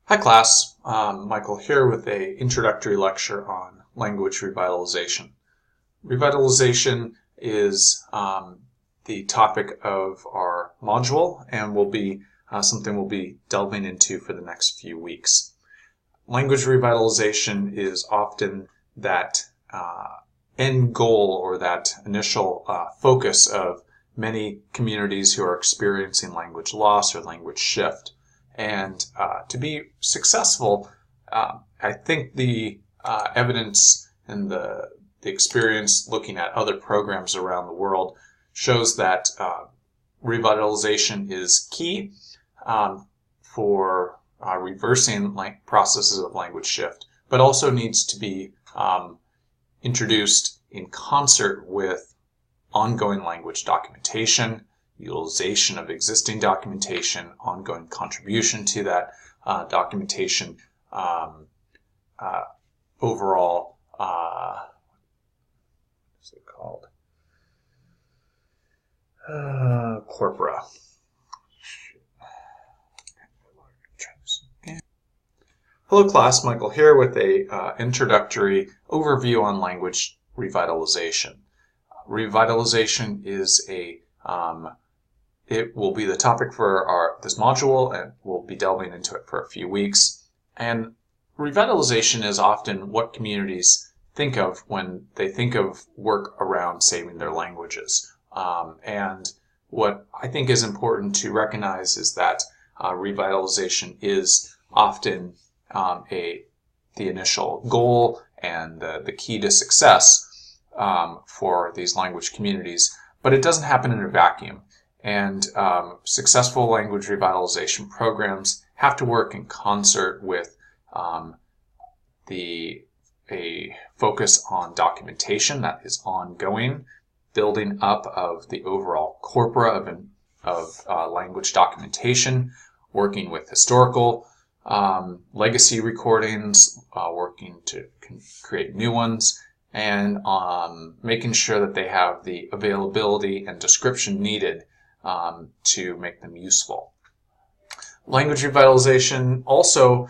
Hi class, Michael here with an introductory lecture on language revitalization. Revitalization is the topic of our module and will be something we'll be delving into for the next few weeks. Language revitalization is often that end goal or that initial focus of many communities who are experiencing language loss or language shift. And to be successful, I think the evidence and the experience looking at other programs around the world shows that revitalization is key for reversing processes of language shift, but also needs to be introduced in concert with ongoing language documentation, utilization of existing documentation, ongoing contribution to that documentation, overall, what's it called? Corpora. Hello class, Michael here with a introductory overview on language revitalization. Revitalization is it will be the topic for this module, and we'll be delving into it for a few weeks. And revitalization is often what communities think of when they think of work around saving their languages. And what I think is important to recognize is that revitalization is often the initial goal and the key to success for these language communities, but it doesn't happen in a vacuum. And successful language revitalization programs have to work in concert with a focus on documentation that is ongoing, building up of the overall corpora of language documentation, working with historical legacy recordings, working to create new ones, and making sure that they have the availability and description needed to make them useful. Language revitalization also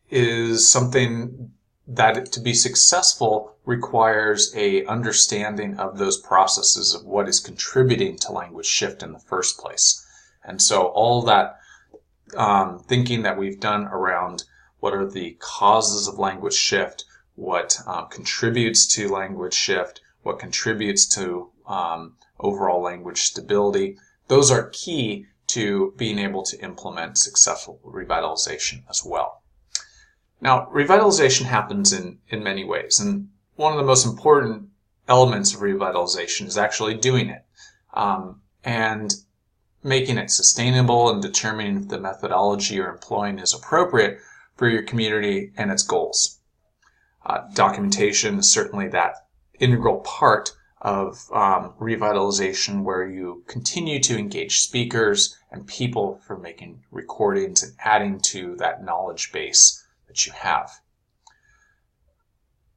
is something that, to be successful, requires a understanding of those processes of what is contributing to language shift in the first place. And so all that thinking that we've done around what are the causes of language shift, what contributes to language shift, what contributes to overall language stability, those are key to being able to implement successful revitalization as well. Now, revitalization happens in many ways, and one of the most important elements of revitalization is actually doing it and making it sustainable and determining if the methodology you're employing is appropriate for your community and its goals. Documentation is certainly that integral part of revitalization, where you continue to engage speakers and people for making recordings and adding to that knowledge base that you have.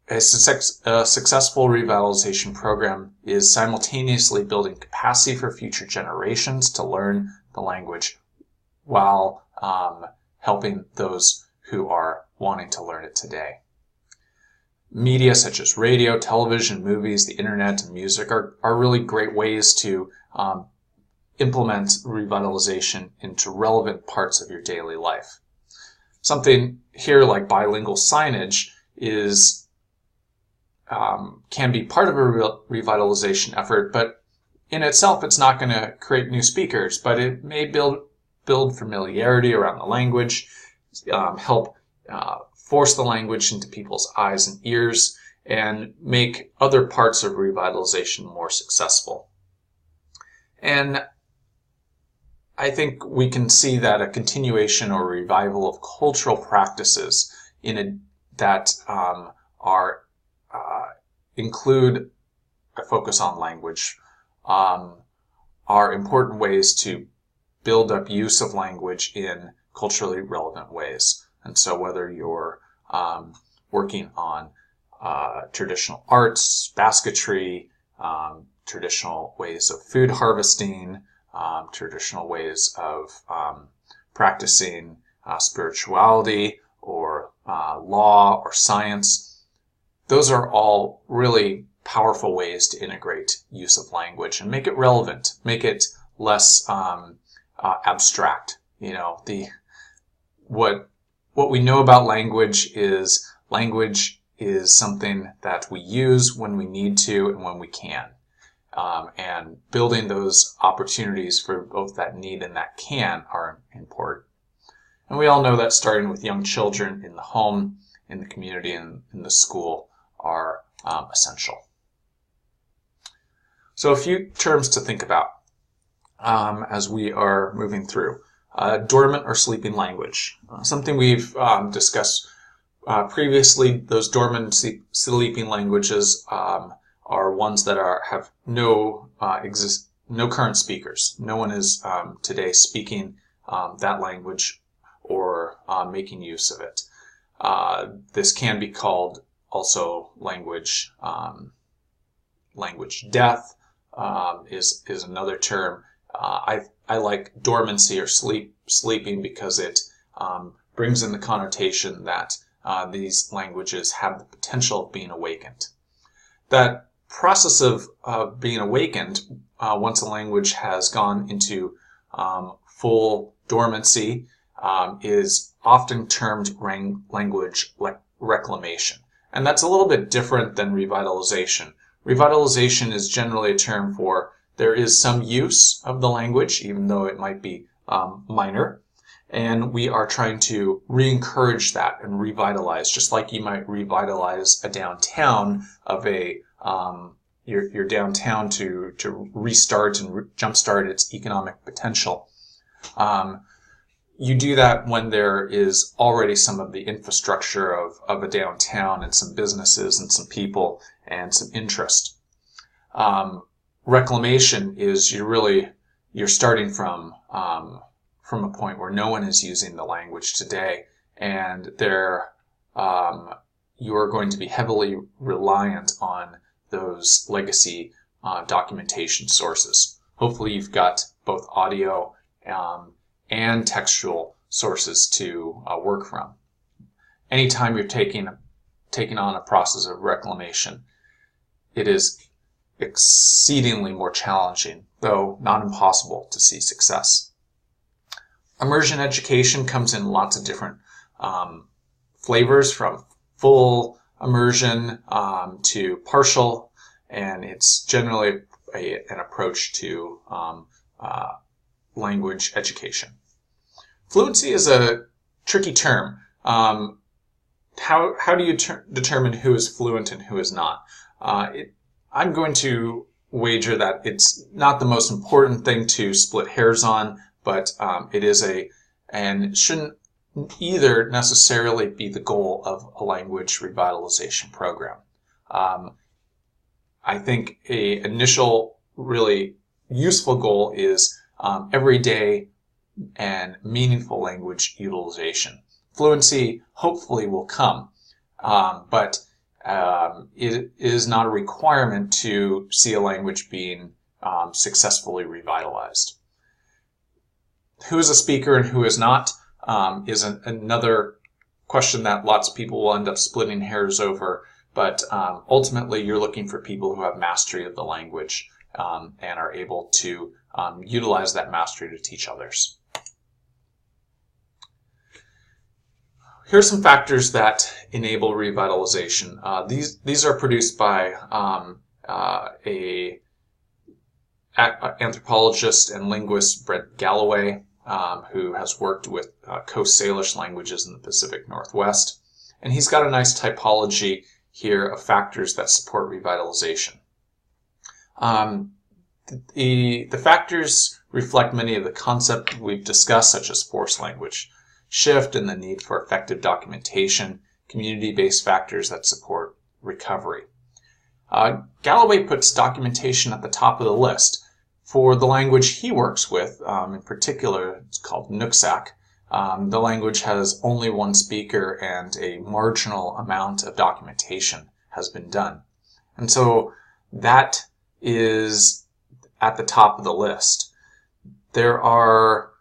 A successful revitalization program is simultaneously building capacity for future generations to learn the language while helping those who are wanting to learn it today. Media such as radio, television, movies, the internet, and music are really great ways to implement revitalization into relevant parts of your daily life. Something here like bilingual signage can be part of a revitalization effort, but in itself it's not going to create new speakers, but it may build familiarity around the language, help force the language into people's eyes and ears, and make other parts of revitalization more successful. And I think we can see that a continuation or revival of cultural practices that include a focus on language are important ways to build up use of language in culturally relevant ways. And so whether you're working on traditional arts, basketry, traditional ways of food harvesting, traditional ways of practicing spirituality or law or science. Those are all really powerful ways to integrate use of language and make it relevant, make it less abstract. What we know about language is something that we use when we need to and when we can. And building those opportunities for both that need and that can are important. And we all know that starting with young children in the home, in the community, and in the school are essential. So a few terms to think about as we are moving through. Dormant or sleeping language. Something we've discussed previously. Those dormant sleeping languages are ones that have no current speakers. No one is today speaking that language or making use of it. This can be called also language death is another term. I like dormancy or sleeping because it brings in the connotation that these languages have the potential of being awakened. That process of being awakened, once a language has gone into full dormancy, is often termed language reclamation. And that's a little bit different than revitalization. Revitalization is generally a term for there is some use of the language, even though it might be minor, and we are trying to re-encourage that and revitalize, just like you might revitalize a downtown of your downtown to restart and jumpstart its economic potential. You do that when there is already some of the infrastructure of a downtown and some businesses and some people and some interest. Reclamation is you're starting from a point where no one is using the language today, and you are going to be heavily reliant on those legacy documentation sources. Hopefully you've got both audio and textual sources to work from. Anytime you're taking on a process of reclamation, it is exceedingly more challenging, though not impossible, to see success. Immersion education comes in lots of different flavors, from full immersion to partial, and it's generally an approach to language education. Fluency is a tricky term. How do you determine who is fluent and who is not? I'm going to wager that it's not the most important thing to split hairs on, but it is and it shouldn't either necessarily be the goal of a language revitalization program. I think an initial really useful goal is everyday and meaningful language utilization. Fluency hopefully will come, but it is not a requirement to see a language being successfully revitalized. Who is a speaker and who is not is another question that lots of people will end up splitting hairs over, but ultimately you're looking for people who have mastery of the language and are able to utilize that mastery to teach others. Here are some factors that enable revitalization. These are produced by a anthropologist and linguist, Brent Galloway, who has worked with Coast Salish languages in the Pacific Northwest. And he's got a nice typology here of factors that support revitalization. The factors reflect many of the concepts we've discussed, such as forced language shift and the need for effective documentation, community-based factors that support recovery. Galloway puts documentation at the top of the list. For the language he works with, in particular, it's called Nooksack. The language has only one speaker and a marginal amount of documentation has been done. And so that is at the top of the list. There are,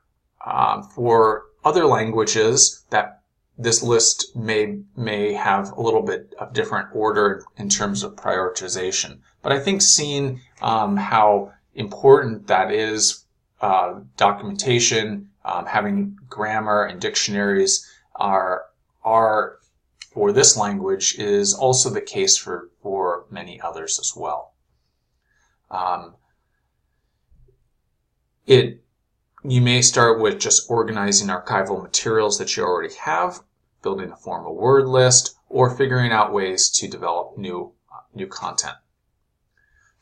for other languages that this list may have a little bit of different order in terms of prioritization. But I think seeing how important that is, documentation, having grammar and dictionaries are for this language is also the case for many others as well. You may start with just organizing archival materials that you already have, building a formal word list, or figuring out ways to develop new content.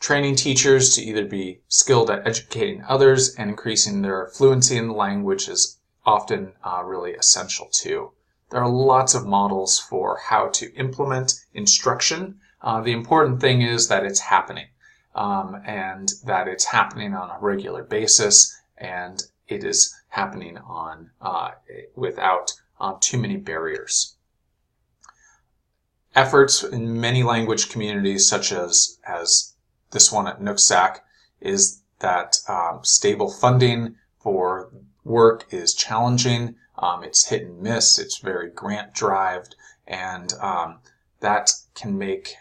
Training teachers to either be skilled at educating others and increasing their fluency in the language is often really essential too. There are lots of models for how to implement instruction. The important thing is that it's happening, and that it's happening on a regular basis, and it is happening without too many barriers. Efforts in many language communities, such as this one at Nooksack, is that stable funding for work is challenging. It's hit and miss. It's very grant-derived, and that can make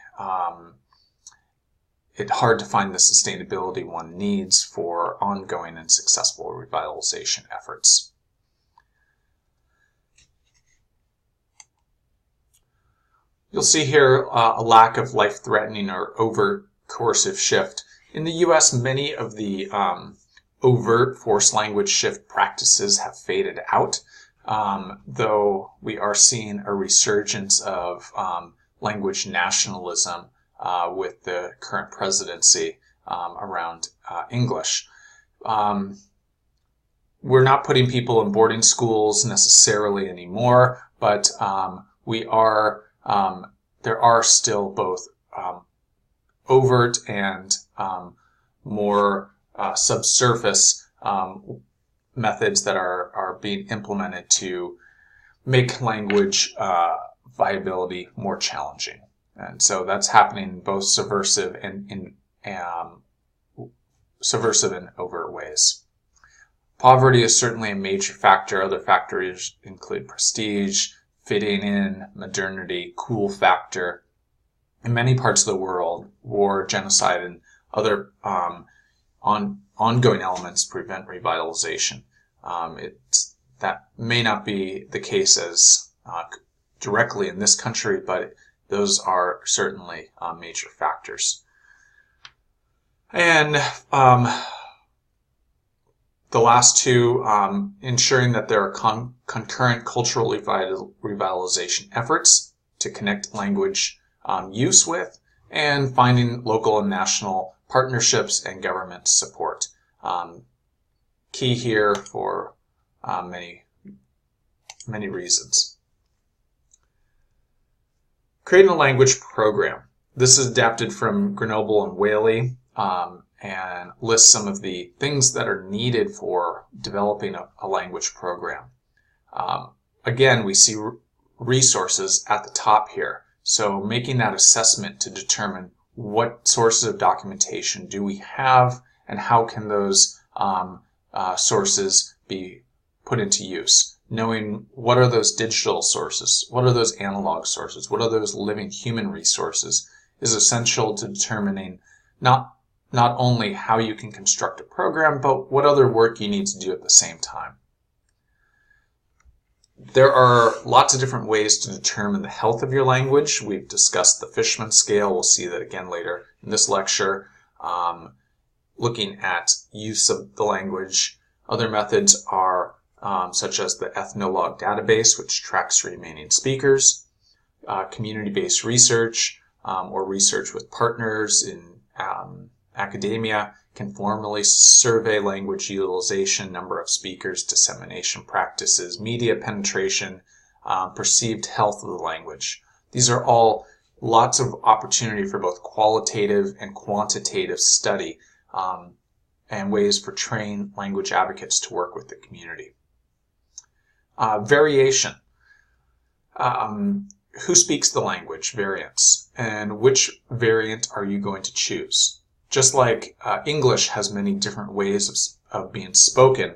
it hard to find the sustainability one needs for ongoing and successful revitalization efforts. You'll see here a lack of life-threatening or overt coercive shift. In the U.S., many of the overt forced language shift practices have faded out, though we are seeing a resurgence of language nationalism with the current presidency around English. We're not putting people in boarding schools necessarily anymore, but there are still both overt and more subsurface methods that are being implemented to make language viability more challenging. And so that's happening in both subversive and overt ways. Poverty is certainly a major factor. Other factors include prestige, fitting in, modernity, cool factor. In many parts of the world, war, genocide, and other ongoing elements prevent revitalization. That may not be the case as directly in this country, but those are certainly major factors. And the last two, ensuring that there are concurrent cultural revitalization efforts to connect language use with, and finding local and national partnerships and government support. Key here for many reasons. Creating a language program. This is adapted from Grenoble and Whaley, and lists some of the things that are needed for developing a language program. Again, we see resources at the top here. So making that assessment to determine what sources of documentation do we have and how can those sources be put into use. Knowing what are those digital sources, what are those analog sources, what are those living human resources is essential to determining not only how you can construct a program, but what other work you need to do at the same time. There are lots of different ways to determine the health of your language. We've discussed the Fishman scale. We'll see that again later in this lecture. Looking at use of the language. Other methods are such as the Ethnologue database, which tracks remaining speakers, community-based research, or research with partners in academia can formally survey language utilization, number of speakers, dissemination practices, media penetration, perceived health of the language. These are all lots of opportunity for both qualitative and quantitative study, and ways for trained language advocates to work with the community. Variation. Who speaks the language? Variants. And which variant are you going to choose? Just like English has many different ways of being spoken,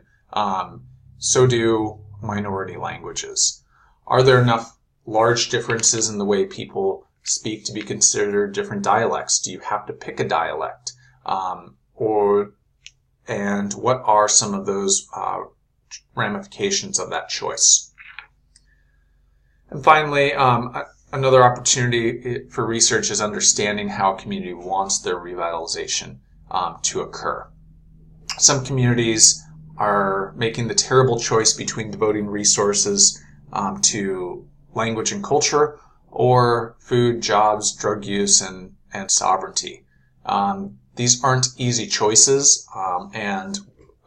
so do minority languages? Are there enough large differences in the way people speak to be considered different dialects? Do you have to pick a dialect? And what are some of those ramifications of that choice? And finally, another opportunity for research is understanding how a community wants their revitalization to occur. Some communities are making the terrible choice between devoting resources to language and culture, or food, jobs, drug use, and sovereignty. These aren't easy choices, and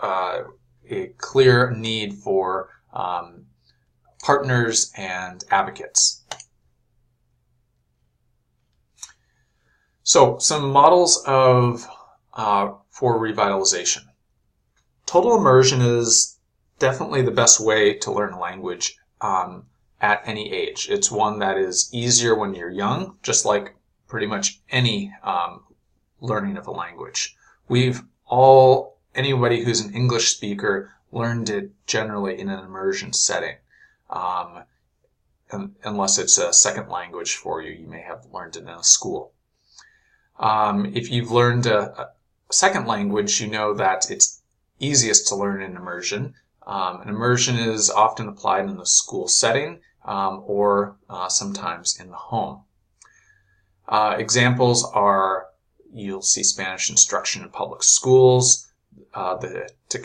a clear need for partners and advocates. So, some models for revitalization. Total immersion is definitely the best way to learn a language at any age. It's one that is easier when you're young, just like pretty much any learning of a language. Anybody who's an English speaker learned it generally in an immersion setting. Unless it's a second language for you, you may have learned it in a school. If you've learned a second language, you know that it's easiest to learn in immersion. And immersion is often applied in the school setting or sometimes in the home. Examples are, you'll see Spanish instruction in public schools, the Te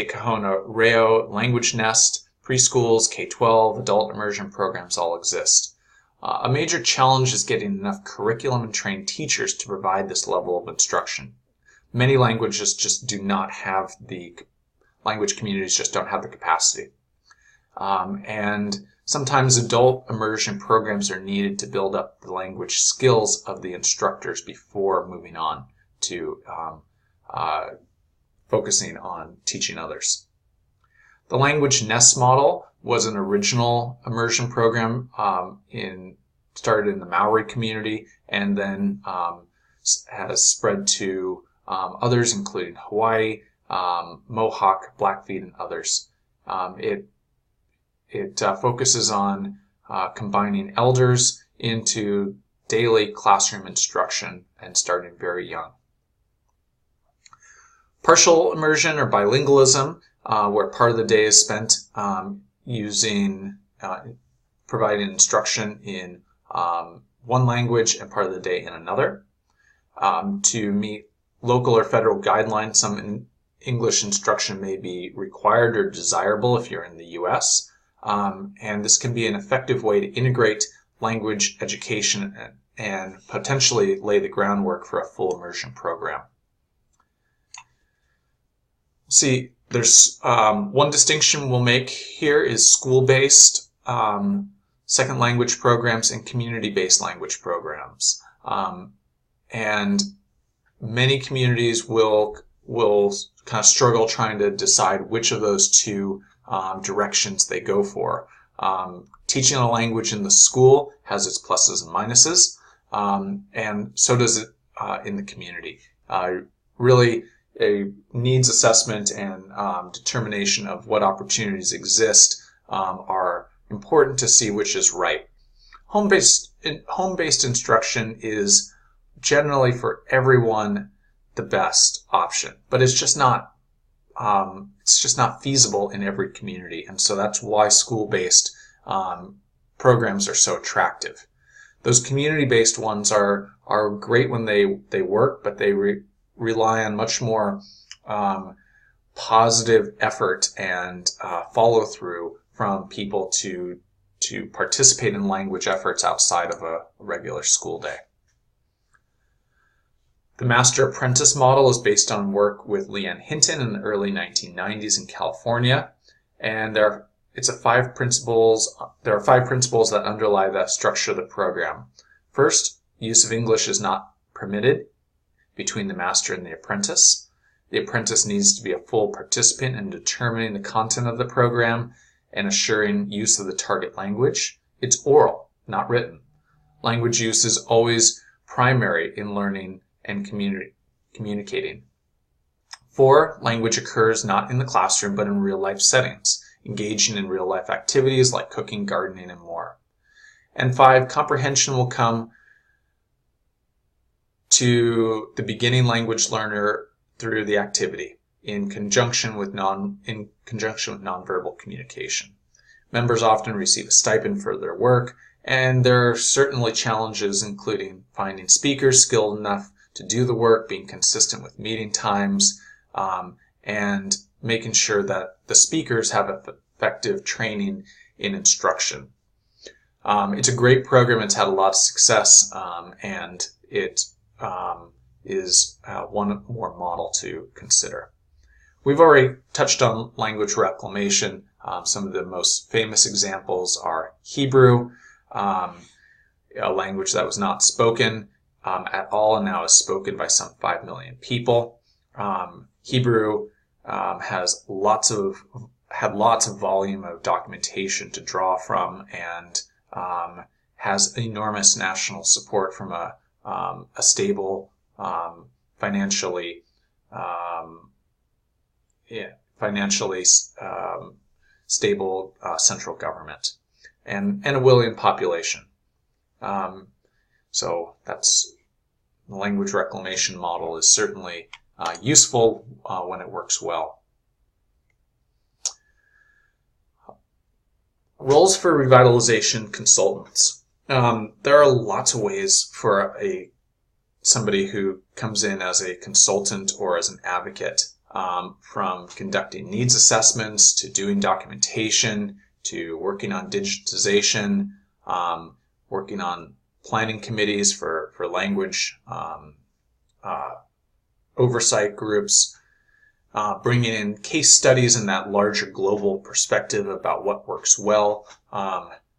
Kahuna Reo Language Nest, preschools, K-12, adult immersion programs all exist. A major challenge is getting enough curriculum and trained teachers to provide this level of instruction. Many languages just do not have language communities just don't have the capacity. And sometimes adult immersion programs are needed to build up the language skills of the instructors before moving on to focusing on teaching others. The Language Nest model was an original immersion program started in the Maori community and then has spread to others, including Hawaii, Mohawk, Blackfeet, and others. It focuses on combining elders into daily classroom instruction and starting very young. Partial immersion or bilingualism, where part of the day is spent providing instruction in one language and part of the day in another. To meet local or federal guidelines, some English instruction may be required or desirable if you're in the U.S. And this can be an effective way to integrate language education and potentially lay the groundwork for a full immersion program. See, there's one distinction we'll make here is school-based second language programs and community-based language programs. And many communities will kind of struggle trying to decide which of those two directions they go for. Teaching a language in the school has its pluses and minuses, and so does it in the community. Really, a needs assessment and determination of what opportunities exist are important to see which is right. Home-based instruction is generally for everyone the best option, but it's just not feasible in every community, and so that's why school-based programs are so attractive. Those community-based ones are great when they work, but they rely on much more positive effort and follow-through from people to participate in language efforts outside of a regular school day. The Master Apprentice model is based on work with Leanne Hinton in the early 1990s in California, and there are 5 principles that underlie the structure of the program. First, use of English is not permitted between the master and the apprentice. The apprentice needs to be a full participant in determining the content of the program and assuring use of the target language. It's oral, not written. Language use is always primary in learning and communicating. 4, language occurs not in the classroom but in real-life settings. engaging in real-life activities like cooking, gardening, and more. And 5, comprehension will come to the beginning language learner through the activity in conjunction with nonverbal communication. Members often receive a stipend for their work, and there are certainly challenges including finding speakers skilled enough to do the work, being consistent with meeting times, and making sure that the speakers have effective training in instruction. It's a great program. It's had a lot of success, and it is one more model to consider. We've already touched on language reclamation. Some of the most famous examples are Hebrew, a language that was not spoken at all and now is spoken by some 5 million people. Hebrew had lots of volume of documentation to draw from, and has enormous national support from a stable, financially stable central government, and a willing population. So that's the language reclamation model is certainly useful when it works well. Roles for revitalization consultants. There are lots of ways for somebody who comes in as a consultant or as an advocate, from conducting needs assessments to doing documentation to working on digitization, working on planning committees for language oversight groups, bringing in case studies in that larger global perspective about what works well,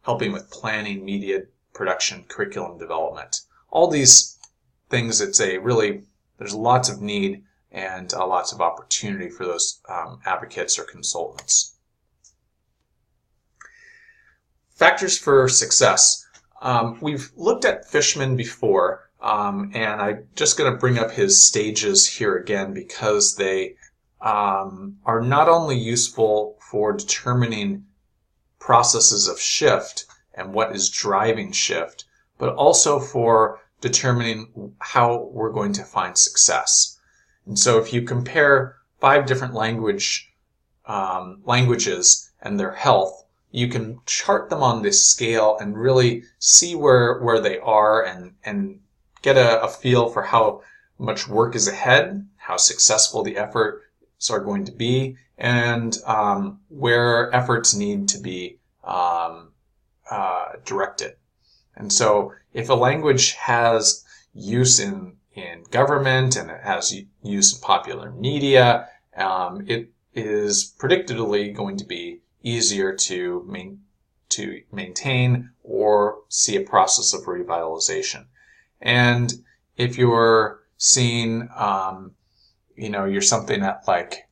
helping with planning, media production, curriculum development. All these things, there's lots of need and lots of opportunity for those advocates or consultants. Factors for success. We've looked at Fishman before, and I'm just going to bring up his stages here again because they are not only useful for determining processes of shift and what is driving shift, but also for determining how we're going to find success. And so if you compare 5 different languages and their health, you can chart them on this scale and really see where they are and get a feel for how much work is ahead, how successful the efforts are going to be, and where efforts need to be directed. And so if a language has use in government and it has use in popular media, it is predictably going to be easier to maintain or see a process of revitalization. And if you're seeing, you're something at like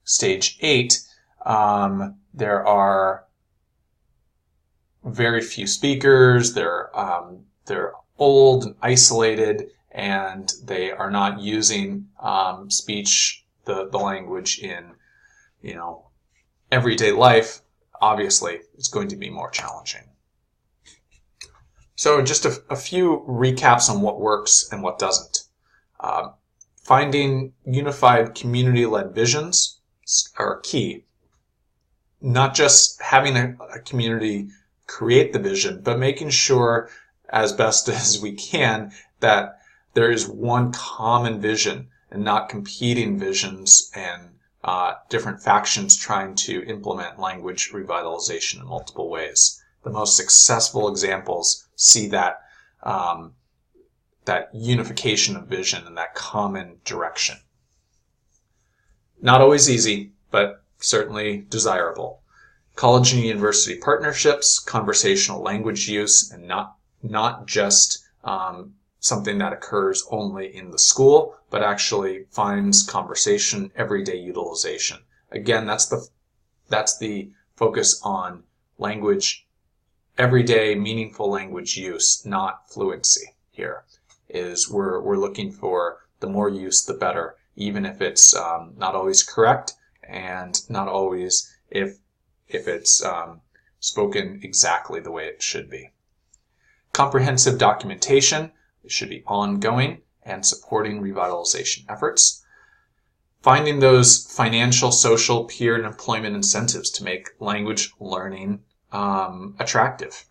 stage 8, there are very few speakers, they're old and isolated, and they are not using speech, the language in, everyday life. Obviously, it's going to be more challenging. So just a few recaps on what works and what doesn't. Finding unified community-led visions are key. Not just having a community create the vision, but making sure as best as we can that there is one common vision and not competing visions and different factions trying to implement language revitalization in multiple ways. The most successful examples see that unification of vision and that common direction. Not always easy, but certainly desirable. College and university partnerships, conversational language use, and not just something that occurs only in the school, but actually finds conversation, everyday utilization. Again, that's the focus on language, everyday meaningful language use, not fluency here. We're looking for the more use, the better, even if it's not always correct and not always if if it's spoken exactly the way it should be. Comprehensive documentation, it should be ongoing and supporting revitalization efforts. Finding those financial, social, peer, and employment incentives to make language learning attractive.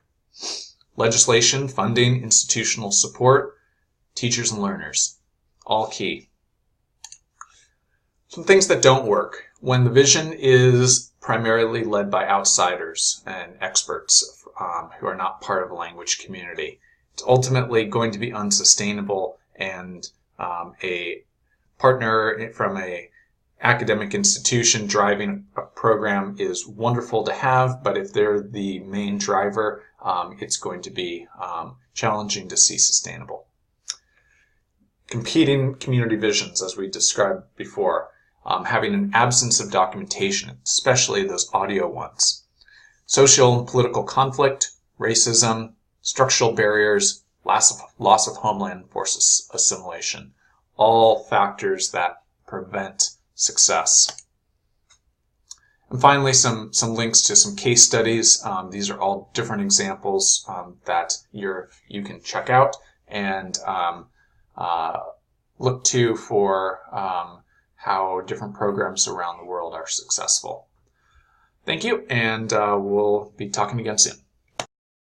Legislation, funding, institutional support, teachers and learners, all key. Some things that don't work. When the vision is primarily led by outsiders and experts who are not part of a language community, it's ultimately going to be unsustainable, and a partner from a academic institution driving a program is wonderful to have, but if they're the main driver, it's going to be challenging to see sustainable. Competing community visions, as we described before, having an absence of documentation, especially those audio ones. Social and political conflict, racism, structural barriers, loss of homeland force assimilation, all factors that prevent success. And finally, some links to some case studies. These are all different examples that you can check out and look to for how different programs around the world are successful. Thank you, and we'll be talking again soon.